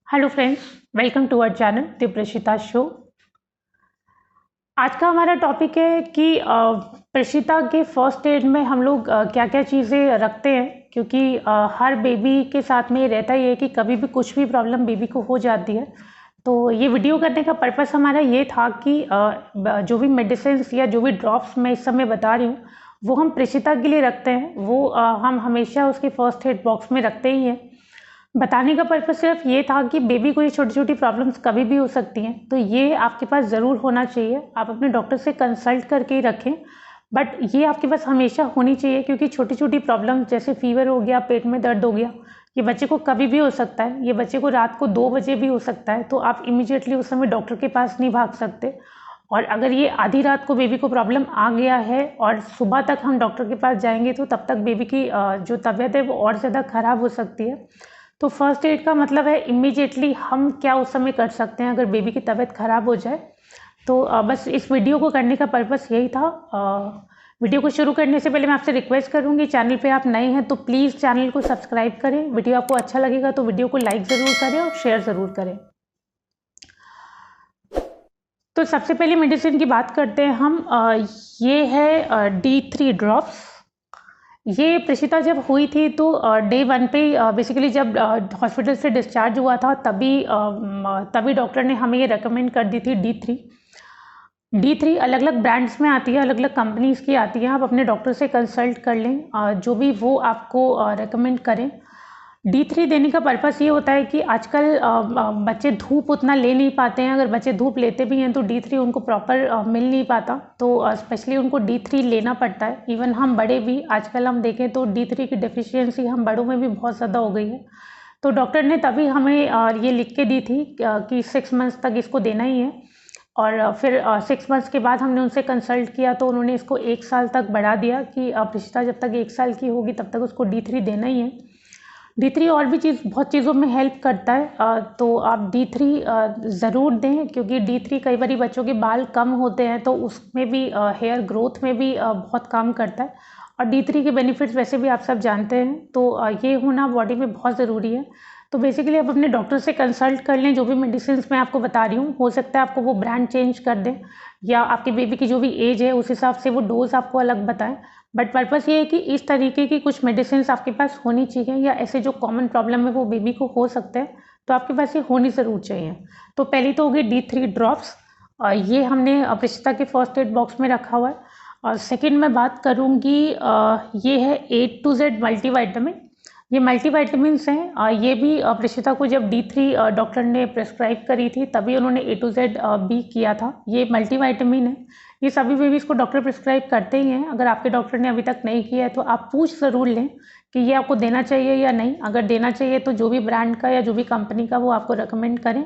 Hello friends, welcome to our channel the Prashita show. आज का हमारा टॉपिक है कि प्रशिता के फर्स्ट एड में हम लोग क्या क्या चीज़ें रखते हैं, क्योंकि हर बेबी के साथ में ये रहता ही है कि कभी भी कुछ भी प्रॉब्लम बेबी को हो जाती है। तो ये वीडियो करने का पर्पस हमारा ये था कि जो भी मेडिसिन या जो भी ड्रॉप्स मैं इस समय बता रही हूँ वो हम प्रशिता के लिए रखते हैं, वो हम हमेशा उसके फर्स्ट एड बॉक्स में रखते ही हैं। बताने का पर्पज़ सिर्फ ये था कि बेबी को ये छोटी-छोटी प्रॉब्लम्स कभी भी हो सकती हैं, तो ये आपके पास ज़रूर होना चाहिए। आप अपने डॉक्टर से कंसल्ट करके ही रखें, बट ये आपके पास हमेशा होनी चाहिए, क्योंकि छोटी-छोटी प्रॉब्लम्स जैसे फ़ीवर हो गया, पेट में दर्द हो गया, ये बच्चे को कभी भी हो सकता है। ये बच्चे को रात को 2 बजे भी हो सकता है, तो आप इमीडिएटली उस समय डॉक्टर के पास नहीं भाग सकते। और अगर ये आधी रात को बेबी को प्रॉब्लम आ गया है और सुबह तक हम डॉक्टर के पास जाएँगे, तो तब तक बेबी की जो तबीयत है वो और ज़्यादा ख़राब हो सकती है। तो फर्स्ट एड का मतलब है इमीडिएटली हम क्या उस समय कर सकते हैं अगर बेबी की तबीयत ख़राब हो जाए। तो बस इस वीडियो को करने का पर्पस यही था। वीडियो को शुरू करने से पहले मैं आपसे रिक्वेस्ट करूंगी, चैनल पे आप नए हैं तो प्लीज़ चैनल को सब्सक्राइब करें। वीडियो आपको अच्छा लगेगा तो वीडियो को लाइक ज़रूर करें और शेयर ज़रूर करें। तो सबसे पहले मेडिसिन की बात करते हैं हम। ये है D3 ड्रॉप्स। ये प्रशिता जब हुई थी तो डे 1 पे बेसिकली जब हॉस्पिटल से डिस्चार्ज हुआ था तभी डॉक्टर ने हमें ये रेकमेंड कर दी थी D3 अलग अलग ब्रांड्स में आती है, अलग अलग कंपनीज़ की आती है। आप अपने डॉक्टर से कंसल्ट कर लें, जो भी वो आपको रेकमेंड करें। D3 देने का पर्पस ये होता है कि आजकल बच्चे धूप उतना ले नहीं पाते हैं। अगर बच्चे धूप लेते भी हैं तो D3 उनको प्रॉपर मिल नहीं पाता, तो स्पेशली उनको D3 लेना पड़ता है। इवन हम बड़े भी आजकल हम देखें तो D3 की डेफिशिएंसी हम बड़ों में भी बहुत ज़्यादा हो गई है। तो डॉक्टर ने तभी हमें ये लिख के दी थी कि 6 मंथ्स तक इसको देना ही है। और फिर 6 मंथ्स के बाद हमने उनसे कंसल्ट किया तो उन्होंने इसको 1 साल तक बढ़ा दिया कि प्रशिता जब तक 1 साल की होगी तब तक उसको D3 देना ही है। D3 और भी बहुत चीज़ों में हेल्प करता है, तो आप D3 ज़रूर दें, क्योंकि D3 कई बार बच्चों के बाल कम होते हैं तो उसमें भी हेयर ग्रोथ में भी बहुत काम करता है। और D3 के बेनिफिट्स वैसे भी आप सब जानते हैं, तो ये होना बॉडी में बहुत ज़रूरी है। तो बेसिकली आप अपने डॉक्टर से कंसल्ट कर लें। जो भी मेडिसिन मैं आपको बता रही हूँ, हो सकता है आपको वो ब्रांड चेंज कर दें या आपके बेबी की जो भी एज है उस हिसाब से वो डोज आपको अलग बताएं। बट पर्पस ये है कि इस तरीके की कुछ मेडिसिन आपके पास होनी चाहिए, या ऐसे जो कॉमन प्रॉब्लम है वो बेबी को हो सकते हैं, तो आपके पास ये होनी ज़रूर चाहिए। तो पहली तो होगी D3 ड्रॉप्स, ये हमने प्रशिता के फर्स्ट एड बॉक्स में रखा हुआ है। और सेकेंड मैं बात करूँगी, ये है A to Z मल्टीवाइटामिन। ये मल्टीवाइटामिन्स हैं, ये भी प्रशिता को जब D3 डॉक्टर ने प्रेस्क्राइब करी थी तभी उन्होंने A to Z भी किया था। ये मल्टीवाइटामिन है, ये सभी बेबीज़ को डॉक्टर प्रिस्क्राइब करते ही हैं। अगर आपके डॉक्टर ने अभी तक नहीं किया है तो आप पूछ ज़रूर लें कि ये आपको देना चाहिए या नहीं। अगर देना चाहिए तो जो भी ब्रांड का या जो भी कंपनी का वो आपको रिकमेंड करें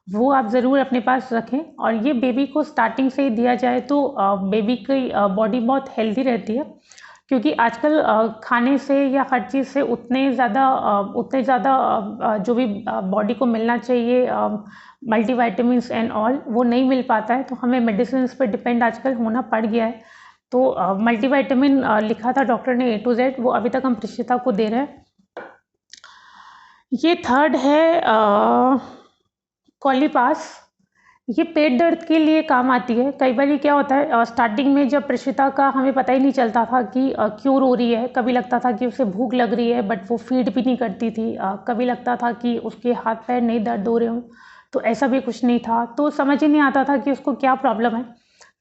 वो आप ज़रूर अपने पास रखें। और ये बेबी को स्टार्टिंग से ही दिया जाए तो बेबी की बॉडी बहुत हेल्दी रहती है, क्योंकि आजकल खाने से या हर चीज़ से उतने ज़्यादा जो भी बॉडी को मिलना चाहिए मल्टीवाइटामिन्स एंड ऑल, वो नहीं मिल पाता है। तो हमें मेडिसिन पे डिपेंड आजकल होना पड़ गया है। तो मल्टीवाइटामिन लिखा था डॉक्टर ने A to Z, वो अभी तक हम प्रशिता को दे रहे हैं। ये थर्ड है कॉलीपास। ये पेट दर्द के लिए काम आती है। कई बार क्या होता है, स्टार्टिंग में जब प्रशिता का हमें पता ही नहीं चलता था कि क्यों रो रही है। कभी लगता था कि उसे भूख लग रही है बट वो फीड भी नहीं करती थी। कभी लगता था कि उसके हाथ पैर नहीं दर्द हो रहे हों, तो ऐसा भी कुछ नहीं था। तो समझ ही नहीं आता था कि उसको क्या प्रॉब्लम है।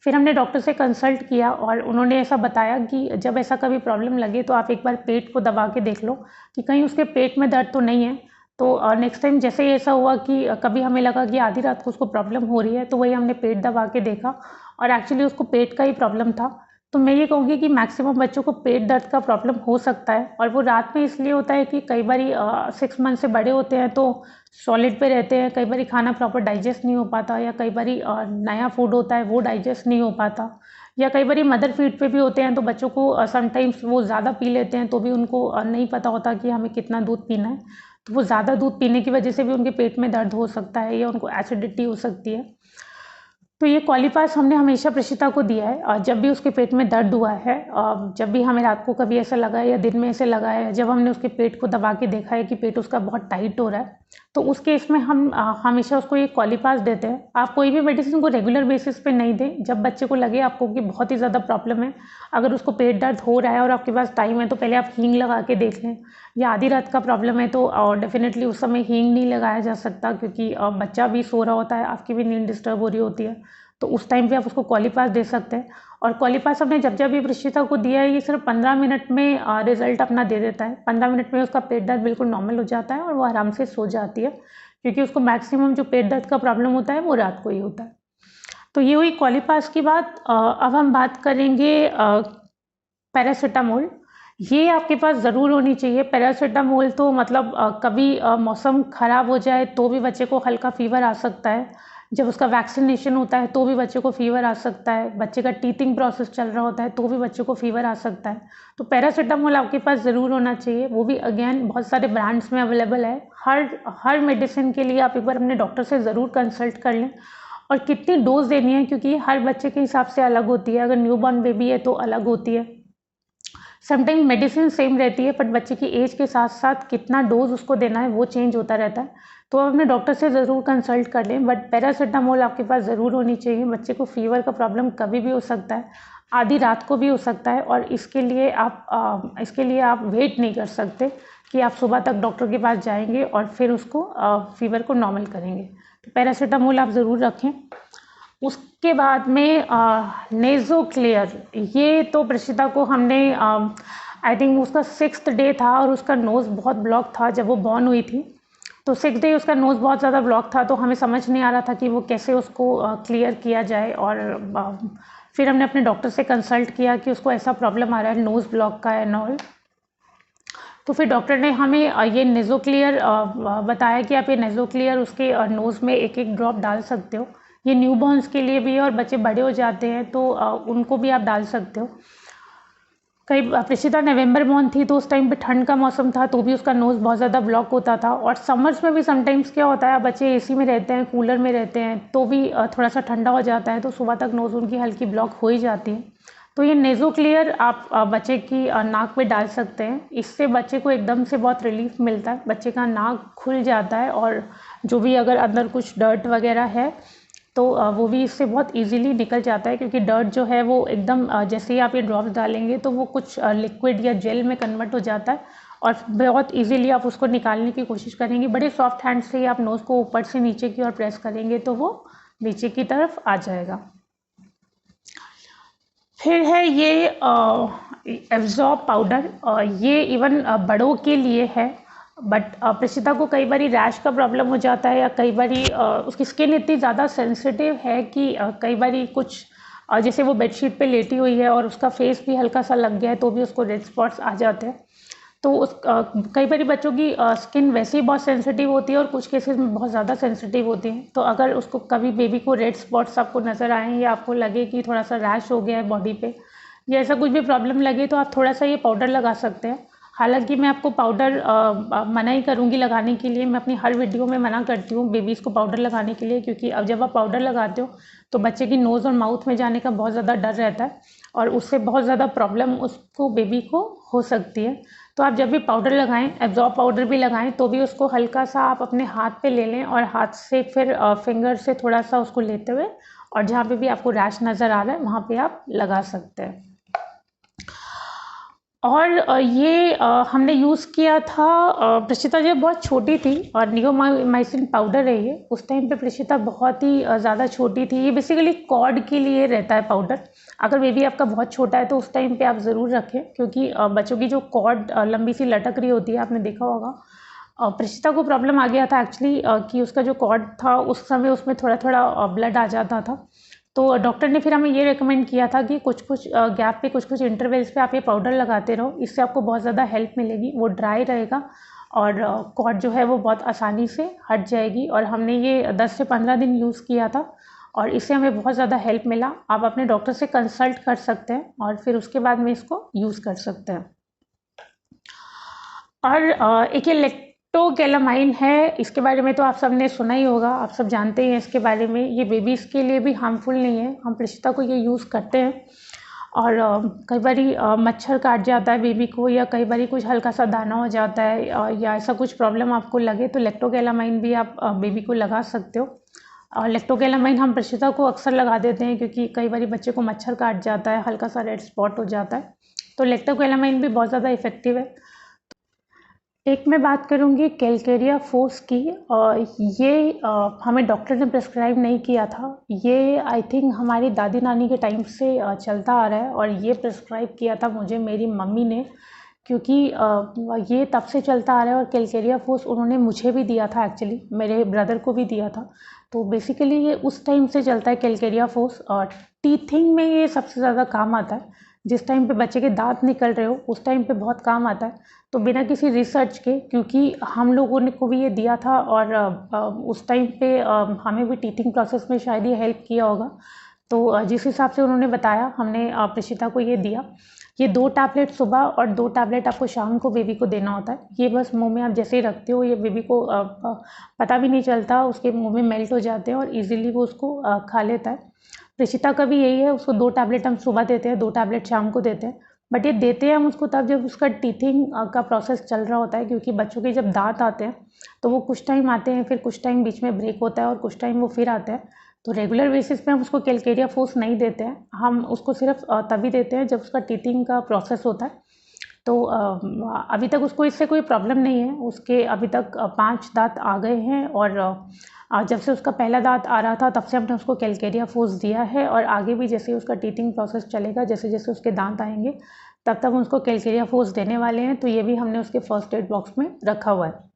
फिर हमने डॉक्टर से कंसल्ट किया और उन्होंने ऐसा बताया कि जब ऐसा कभी प्रॉब्लम लगे तो आप एक बार पेट को दबा के देख लो कि कहीं उसके पेट में दर्द तो नहीं है। तो नेक्स्ट टाइम जैसे ही ऐसा हुआ कि कभी हमें लगा कि आधी रात को उसको प्रॉब्लम हो रही है, तो वही हमने पेट दबा के देखा और एक्चुअली उसको पेट का ही प्रॉब्लम था। तो मैं ये कहूँगी कि मैक्सिमम बच्चों को पेट दर्द का प्रॉब्लम हो सकता है, और वो रात में इसलिए होता है कि कई बार 6 मंथ से बड़े होते हैं तो सॉलिड पे रहते हैं। कई बार खाना प्रॉपर डाइजेस्ट नहीं हो पाता, या कई बार नया फूड होता है वो डाइजेस्ट नहीं हो पाता, या कई बार मदर फीड पे भी होते हैं तो बच्चों को समटाइम्स वो ज़्यादा पी लेते हैं तो भी उनको नहीं पता होता कि हमें कितना दूध पीना है। तो वो ज़्यादा दूध पीने की वजह से भी उनके पेट में दर्द हो सकता है, या उनको एसिडिटी हो सकती है। तो ये कॉलीपास हमने हमेशा प्रशिता को दिया है, और जब भी उसके पेट में दर्द हुआ है, जब भी हमें रात को कभी ऐसा लगा है या दिन में ऐसे लगा है, जब हमने उसके पेट को दबा के देखा है कि पेट उसका बहुत टाइट हो रहा है, तो उस केस में हम हमेशा उसको ये कॉलीपास देते हैं। आप कोई भी मेडिसिन को रेगुलर बेसिस पे नहीं दें। जब बच्चे को लगे आपको कि बहुत ही ज़्यादा प्रॉब्लम है, अगर उसको पेट दर्द हो रहा है और आपके पास टाइम है तो पहले आप हींग लगा के देख लें। या आधी रात का प्रॉब्लम है तो डेफिनेटली उस समय हींग नहीं लगाया जा सकता, क्योंकि बच्चा भी सो रहा होता है, आपकी भी नींद डिस्टर्ब हो रही होती है। तो उस टाइम पे आप उसको कॉलीपास दे सकते हैं। और कॉलीपास हमने जब जब भी प्रशिता को दिया है, ये सिर्फ 15 मिनट में रिजल्ट अपना दे देता है। 15 मिनट में उसका पेट दर्द बिल्कुल नॉर्मल हो जाता है और वो आराम से सो जाती है, क्योंकि उसको मैक्सिमम जो पेट दर्द का प्रॉब्लम होता है वो रात को ही होता है। तो ये हुई कॉलीपास की बात। अब हम बात करेंगे पैरासीटामोल। ये आपके पास ज़रूर होनी चाहिए। पैरासीटामोल तो मतलब कभी मौसम ख़राब हो जाए तो भी बच्चे को हल्का फीवर आ सकता है। जब उसका वैक्सीनेशन होता है तो भी बच्चे को फीवर आ सकता है। बच्चे का टीथिंग प्रोसेस चल रहा होता है तो भी बच्चे को फीवर आ सकता है। तो पैरासीटामोल आपके पास ज़रूर होना चाहिए। वो भी अगेन बहुत सारे ब्रांड्स में अवेलेबल है। हर मेडिसिन के लिए आप एक बार अपने डॉक्टर से ज़रूर कंसल्ट कर लें, और कितनी डोज देनी है, क्योंकि हर बच्चे के हिसाब से अलग होती है। अगर न्यूबॉर्न बेबी है तो अलग होती है। समटाइम मेडिसिन सेम रहती है, बट बच्चे की एज के साथ साथ कितना डोज उसको देना है वो चेंज होता रहता है। तो आप अपने डॉक्टर से ज़रूर कंसल्ट कर लें, बट पैरासीटामोल आपके पास ज़रूर होनी चाहिए। बच्चे को फीवर का प्रॉब्लम कभी भी हो सकता है, आधी रात को भी हो सकता है, और इसके लिए आप वेट नहीं कर सकते कि आप सुबह तक डॉक्टर के पास जाएंगे और फिर उसको फीवर को नॉर्मल करेंगे। तो पैरासीटामोल आप ज़रूर रखें। उसके बाद में नेज़ो क्लियर, ये तो प्रशिता को हमने आई थिंक उसका 6th डे था और उसका नोज़ बहुत ब्लॉक था जब वो बॉर्न हुई थी। तो 6th डे उसका नोज़ बहुत ज़्यादा ब्लॉक था, तो हमें समझ नहीं आ रहा था कि वो कैसे उसको क्लियर किया जाए। और फिर हमने अपने डॉक्टर से कंसल्ट किया कि उसको ऐसा प्रॉब्लम आ रहा है नोज़ ब्लॉक का एंड ऑल। तो फिर डॉक्टर ने हमें ये नेज़ो क्लियर बताया कि आप ये नेज़ो क्लियर उसके नोज़ में एक एक ड्रॉप डाल सकते हो। ये न्यूबॉर्न्स के लिए भी है, और बच्चे बड़े हो जाते हैं तो उनको भी आप डाल सकते हो। कई प्रशिता नवंबर बॉर्न थी तो उस टाइम पे ठंड का मौसम था, तो भी उसका नोज़ बहुत ज़्यादा ब्लॉक होता था। और समर्स में भी समटाइम्स क्या होता है, बच्चे एसी में रहते हैं, कूलर में रहते हैं, तो भी थोड़ा सा ठंडा हो जाता है, तो सुबह तक नोज़ उनकी हल्की ब्लॉक हो ही जाती है। तो ये नेज़ो क्लियर आप बच्चे की नाक पे डाल सकते हैं। इससे बच्चे को एकदम से बहुत रिलीफ मिलता है, बच्चे का नाक खुल जाता है, और जो भी अगर अंदर कुछ डर्ट वगैरह है तो वो भी इससे बहुत इजीली निकल जाता है, क्योंकि डर्ट जो है वो एकदम जैसे ही आप ये ड्रॉप्स डालेंगे तो वो कुछ लिक्विड या जेल में कन्वर्ट हो जाता है, और बहुत इजीली आप उसको निकालने की कोशिश करेंगे। बड़े सॉफ्ट हैंड से ही आप नोज़ को ऊपर से नीचे की ओर प्रेस करेंगे तो वो नीचे की तरफ आ जाएगा। फिर है ये एब्जॉर्ब पाउडर। ये इवन बड़ों के लिए है, बट प्रशिता को कई बारी रैश का प्रॉब्लम हो जाता है, या कई बारी उसकी स्किन इतनी ज़्यादा सेंसिटिव है कि कई बारी कुछ जैसे वो बेडशीट पे लेटी हुई है और उसका फेस भी हल्का सा लग गया है तो भी उसको रेड स्पॉट्स आ जाते हैं। तो कई बारी बच्चों की स्किन वैसे ही बहुत सेंसिटिव होती है और कुछ केसेस में बहुत ज़्यादा सेंसिटिव होती है। तो अगर उसको कभी बेबी को रेड स्पॉट्स आपको नज़र आए, या आपको लगे कि थोड़ा सा रैश हो गया है बॉडी पे, या ऐसा कुछ भी प्रॉब्लम लगे, तो आप थोड़ा सा ये पाउडर लगा सकते हैं। हालांकि मैं आपको पाउडर मना ही करूँगी लगाने के लिए। मैं अपनी हर वीडियो में मना करती हूँ बेबीज़ को पाउडर लगाने के लिए, क्योंकि अब जब आप पाउडर लगाते हो तो बच्चे की नोज़ और माउथ में जाने का बहुत ज़्यादा डर रहता है, और उससे बहुत ज़्यादा प्रॉब्लम उसको बेबी को हो सकती है। तो आप जब भी पाउडर लगाएं, एब्जॉर्ब पाउडर भी लगाएं, तो भी उसको हल्का सा आप अपने हाथ पे ले लें, और हाथ से फिर फिंगर से थोड़ा सा उसको लेते हुए, और जहाँ पे भी आपको रैश नज़र आ रहा है वहाँ पे आप लगा सकते हैं। और ये हमने यूज़ किया था प्रशिता जब बहुत छोटी थी, और नियोमाइसिन पाउडर है ये। उस टाइम पे प्रशिता बहुत ही ज़्यादा छोटी थी। ये बेसिकली कॉर्ड के लिए रहता है पाउडर। अगर बेबी आपका बहुत छोटा है तो उस टाइम पे आप ज़रूर रखें, क्योंकि बच्चों की जो कॉर्ड लंबी सी लटक रही होती है, आपने देखा होगा। प्रशिता को प्रॉब्लम आ गया था एक्चुअली कि उसका जो कॉर्ड था उस समय उसमें थोड़ा थोड़ा ब्लड आ जाता था। तो डॉक्टर ने फिर हमें ये रेकमेंड किया था कि कुछ कुछ गैप पे, कुछ कुछ इंटरवल्स पे आप ये पाउडर लगाते रहो, इससे आपको बहुत ज़्यादा हेल्प मिलेगी। वो ड्राई रहेगा और कॉर्ड जो है वो बहुत आसानी से हट जाएगी। और हमने ये 10 से 15 दिन यूज़ किया था और इससे हमें बहुत ज़्यादा हेल्प मिला। आप अपने डॉक्टर से कंसल्ट कर सकते हैं और फिर उसके बाद में इसको यूज़ कर सकते हैं। और एक ये लेक्टोगैलामाइन है, इसके बारे में तो आप सब ने सुना ही होगा, आप सब जानते हैं इसके बारे में। ये बेबीज़ के लिए भी हार्मफुल नहीं है, हम प्रशिता को ये यूज़ करते हैं। और कई बारी मच्छर काट जाता है बेबी को, या कई बारी कुछ हल्का सा दाना हो जाता है, या ऐसा कुछ प्रॉब्लम आपको लगे तो लेक्टोगैलामाइन भी आप बेबी को लगा सकते हो। लेक्टोगैलामाइन हम प्रशिता को अक्सर लगा देते हैं क्योंकि कई बारी बच्चे को मच्छर काट जाता है, हल्का सा रेड स्पॉट हो जाता है, तो लेक्टोगैलामाइन भी बहुत ज़्यादा इफेक्टिव है। एक मैं बात करूँगी कैलकेरिया फोर्स की। ये हमें डॉक्टर ने प्रिस्क्राइब नहीं किया था, ये आई थिंक हमारी दादी नानी के टाइम से चलता आ रहा है, और ये प्रिस्क्राइब किया था मुझे मेरी मम्मी ने, क्योंकि ये तब से चलता आ रहा है। और कैलकेरिया फोर्स उन्होंने मुझे भी दिया था, एक्चुअली मेरे ब्रदर को भी दिया था। तो बेसिकली ये उस टाइम से चलता है कैलकेरिया फोर्स, और टीथिंग में ये सबसे ज़्यादा काम आता है। जिस टाइम पे बच्चे के दांत निकल रहे हो उस टाइम पे बहुत काम आता है। तो बिना किसी रिसर्च के, क्योंकि हम लोगों ने को भी ये दिया था, और उस टाइम पे हमें भी टीथिंग प्रोसेस में शायद ये हेल्प किया होगा। तो जिस हिसाब से उन्होंने बताया, हमने प्रशिता को ये दिया। ये 2 टैबलेट सुबह और 2 टैबलेट आपको शाम को बेबी को देना होता है। ये बस मुंह में आप जैसे ही रखते हो, ये बेबी को पता भी नहीं चलता, उसके मुंह में मेल्ट हो जाते हैं और इजीली वो उसको खा लेता है। प्रशिता का भी यही है, उसको 2 टैबलेट हम सुबह देते हैं, 2 टैबलेट शाम को देते हैं। बट ये देते हैं हम उसको तब जब उसका टीथिंग का प्रोसेस चल रहा होता है, क्योंकि बच्चों के जब दांत आते हैं तो वो कुछ टाइम आते हैं, फिर कुछ टाइम बीच में ब्रेक होता है और कुछ टाइम वो फिर आते हैं। तो रेगुलर बेसिस पे हम उसको कैलकेरिया फोर्स नहीं देते हैं, हम उसको सिर्फ तभी देते हैं जब उसका टीथिंग का प्रोसेस होता है। तो अभी तक उसको इससे कोई प्रॉब्लम नहीं है, उसके अभी तक 5 दांत आ गए हैं, और जब से उसका पहला दांत आ रहा था तब से हमने उसको कैलकेरिया फोर्स दिया है, और आगे भी जैसे उसका टीथिंग प्रोसेस चलेगा, जैसे जैसे उसके दांत आएंगे तब तक हम उसको कैलकेरिया फोर्स देने वाले हैं। तो ये भी हमने उसके फर्स्ट एड बॉक्स में रखा हुआ है।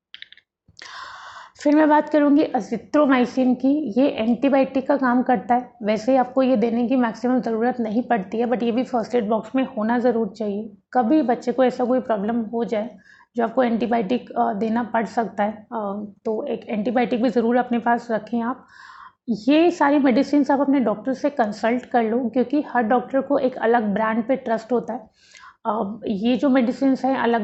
फिर मैं बात करूँगी अजिथ्रोमाइसिन की। ये एंटीबायोटिक का काम करता है, वैसे आपको ये देने की मैक्सिमम ज़रूरत नहीं पड़ती है, बट ये भी फर्स्ट एड बॉक्स में होना ज़रूर चाहिए। कभी बच्चे को ऐसा कोई प्रॉब्लम हो जाए जो आपको एंटीबायोटिक देना पड़ सकता है, तो एक एंटीबायोटिक भी ज़रूर अपने पास रखें आप। ये सारी मेडिसिन आप अपने डॉक्टर से कंसल्ट कर लो, क्योंकि हर डॉक्टर को एक अलग ब्रांड पे ट्रस्ट होता है। ये जो मेडिसिन हैं अलग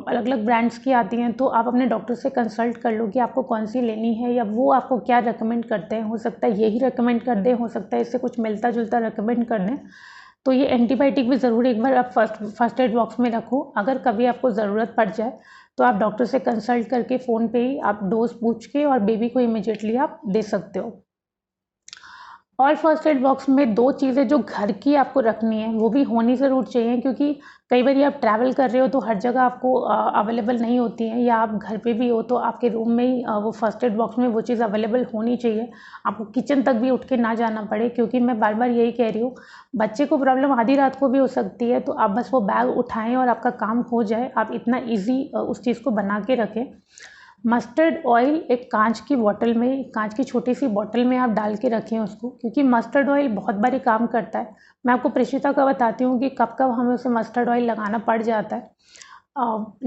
अलग ब्रांड्स की आती हैं, तो आप अपने डॉक्टर से कंसल्ट कर लो कि आपको कौन सी लेनी है, या वो आपको क्या रेकमेंड करते हैं। हो सकता है यही रेकमेंड कर दें, हो सकता है इससे कुछ मिलता जुलता रेकमेंड कर दें। तो ये एंटीबायोटिक भी ज़रूर एक बार आप फर्स्ट एड बॉक्स में रखो। अगर कभी आपको ज़रूरत पड़ जाए तो आप डॉक्टर से कंसल्ट करके फ़ोन पे ही आप डोज पूछ के और बेबी को इमीडिएटली आप दे सकते हो। और फर्स्ट एड बॉक्स में 2 चीज़ें जो घर की आपको रखनी है वो भी होनी ज़रूर चाहिए, क्योंकि कई बार आप ट्रैवल कर रहे हो तो हर जगह आपको अवेलेबल नहीं होती हैं, या आप घर पे भी हो तो आपके रूम में ही वो फर्स्ट एड बॉक्स में वो चीज़ अवेलेबल होनी चाहिए। आपको किचन तक भी उठ के ना जाना पड़े, क्योंकि मैं बार बार यही कह रही हूँ, बच्चे को प्रॉब्लम आधी रात को भी हो सकती है, तो आप बस वो बैग उठाएँ और आपका काम हो जाए। आप इतना ईजी उस चीज़ को बना के रखें। मस्टर्ड ऑयल एक कांच की बॉटल में, कांच की छोटी सी बॉटल में आप डाल के रखें उसको, क्योंकि मस्टर्ड ऑयल बहुत बारी काम करता है। मैं आपको प्रशिता का बताती हूँ कि कब कब हमें उसे मस्टर्ड ऑयल लगाना पड़ जाता है।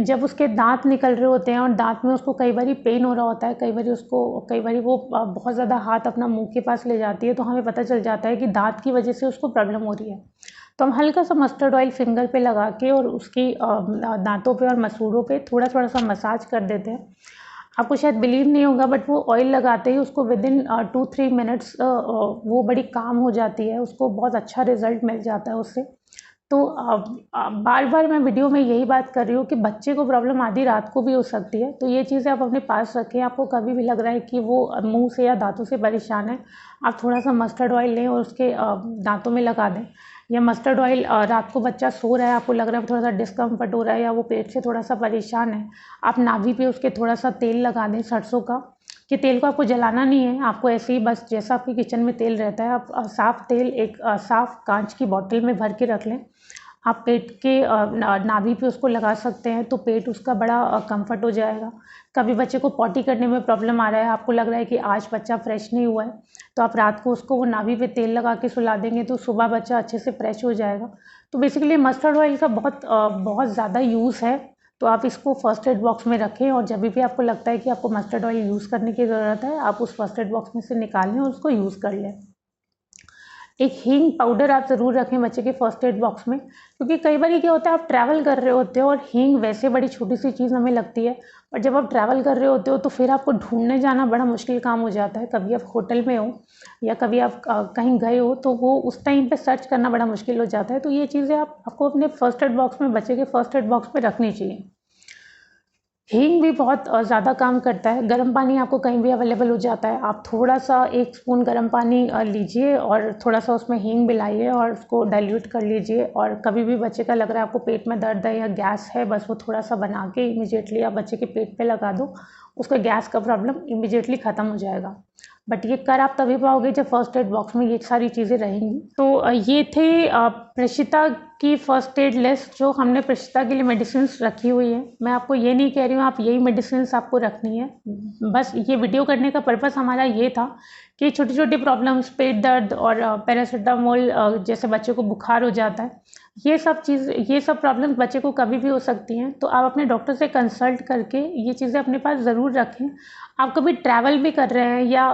जब उसके दांत निकल रहे होते हैं और दांत में उसको कई बारी पेन हो रहा होता है, कई बारी वो बहुत ज़्यादा हाथ अपना मुंह के पास ले जाती है, तो हमें पता चल जाता है कि दांत की वजह से उसको प्रॉब्लम हो रही है। तो हम हल्का सा मस्टर्ड ऑयल फिंगर पे लगा के और उसकी दांतों पे और मसूड़ों पे थोड़ा थोड़ा सा मसाज कर देते हैं। आपको शायद बिलीव नहीं होगा, बट वो ऑयल लगाते ही उसको विदिन 2-3 मिनट्स वो बड़ी काम हो जाती है, उसको बहुत अच्छा रिजल्ट मिल जाता है उससे। तो बार बार मैं वीडियो में यही बात कर रही हूँ कि बच्चे को प्रॉब्लम आधी रात को भी हो सकती है, तो ये चीज़ें आप अपने पास रखें। आपको कभी भी लग रहा है कि वो मुंह से या दांतों से परेशान है, आप थोड़ा सा मस्टर्ड ऑयल लें और उसके दांतों में लगा दें। या मस्टर्ड ऑयल रात को बच्चा सो रहा है, आपको लग रहा है थोड़ा सा डिस्कम्फर्ट हो रहा है, या वो पेट से थोड़ा सा परेशान है, आप नाभि पे उसके थोड़ा सा तेल लगा दें सरसों का। कि तेल को आपको जलाना नहीं है, आपको ऐसे ही बस जैसा आपके किचन में तेल रहता है, आप साफ़ तेल एक साफ़ कांच की बॉटल में भर के रख लें। आप पेट के नाभि पे उसको लगा सकते हैं, तो पेट उसका बड़ा कंफर्ट हो जाएगा। कभी बच्चे को पॉटी करने में प्रॉब्लम आ रहा है, आपको लग रहा है कि आज बच्चा फ्रेश नहीं हुआ है, तो आप रात को उसको वो नाभि पे तेल लगा के सुला देंगे, तो सुबह बच्चा अच्छे से फ्रेश हो जाएगा। तो बेसिकली मस्टर्ड ऑयल का बहुत ज़्यादा यूज़ है, तो आप इसको फर्स्ट एड बॉक्स में रखें, और जब भी आपको लगता है कि आपको मस्टर्ड ऑयल यूज़ करने की ज़रूरत है, आप उस फर्स्ट एड बॉक्स में से निकालें और उसको यूज़ कर लें। एक हींग पाउडर आप ज़रूर रखें बच्चे के फर्स्ट एड बॉक्स में, क्योंकि कई बार क्या होता है आप ट्रैवल कर रहे होते हो और हींग वैसे बड़ी छोटी सी चीज़ हमें लगती है, पर जब आप ट्रैवल कर रहे होते हो तो फिर आपको ढूंढने जाना बड़ा मुश्किल काम हो जाता है। कभी आप होटल में हो या कभी आप कहीं गए हो तो वो उस टाइम पे सर्च करना बड़ा मुश्किल हो जाता है। तो ये चीज़ें आपको अपने फर्स्ट एड बॉक्स में, बच्चे के फर्स्ट एड बॉक्स में रखनी चाहिए। हींग भी बहुत ज़्यादा काम करता है। गर्म पानी आपको कहीं भी अवेलेबल हो जाता है, आप थोड़ा सा 1 स्पून गर्म पानी लीजिए और थोड़ा सा उसमें हींग मिलाइए और उसको डाइल्यूट कर लीजिए। और कभी भी बच्चे का लग रहा है आपको पेट में दर्द है या गैस है, बस वो थोड़ा सा बना के इमीडिएटली आप बच्चे के पेट पे लगा दो, उसका गैस का प्रॉब्लम इमीडिएटली ख़त्म हो जाएगा। बट ये कर आप तभी पाओगे जब फर्स्ट एड बॉक्स में ये सारी चीज़ें रहेंगी। तो ये थे प्रशिता की फर्स्ट एड लिस्ट, जो हमने प्रशिता के लिए मेडिसिन रखी हुई है। मैं आपको ये नहीं कह रही हूँ आप यही मेडिसिन आपको रखनी है, बस ये वीडियो करने का पर्पस हमारा ये था कि छोटी छोटी प्रॉब्लम्स, पेट दर्द और पैरासीटामोल जैसे बच्चे को बुखार हो जाता है, ये सब प्रॉब्लम्स बच्चे को कभी भी हो सकती हैं। तो आप अपने डॉक्टर से कंसल्ट करके ये चीज़ें अपने पास ज़रूर रखें। आप कभी ट्रैवल भी कर रहे हैं या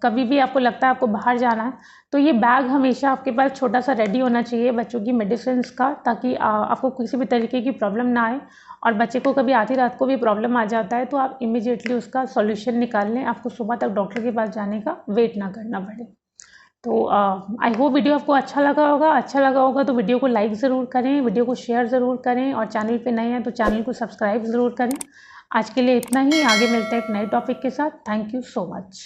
कभी भी आपको लगता है आपको बाहर जाना है, तो ये बैग हमेशा आपके पास छोटा सा रेडी होना चाहिए बच्चों की मेडिसिन का, ताकि आपको किसी भी तरीके की प्रॉब्लम ना आए। और बच्चे को कभी आधी रात को भी प्रॉब्लम आ जाता है तो आप इमीडिएटली उसका सॉल्यूशन निकाल लें, आपको सुबह तक डॉक्टर के पास जाने का वेट ना करना पड़े। तो आई होप वीडियो आपको अच्छा लगा होगा तो वीडियो को लाइक ज़रूर करें, वीडियो को शेयर ज़रूर करें और चैनल पे नए हैं तो चैनल को सब्सक्राइब ज़रूर करें। आज के लिए इतना ही, आगे मिलते हैं एक नए टॉपिक के साथ। Thank you so much.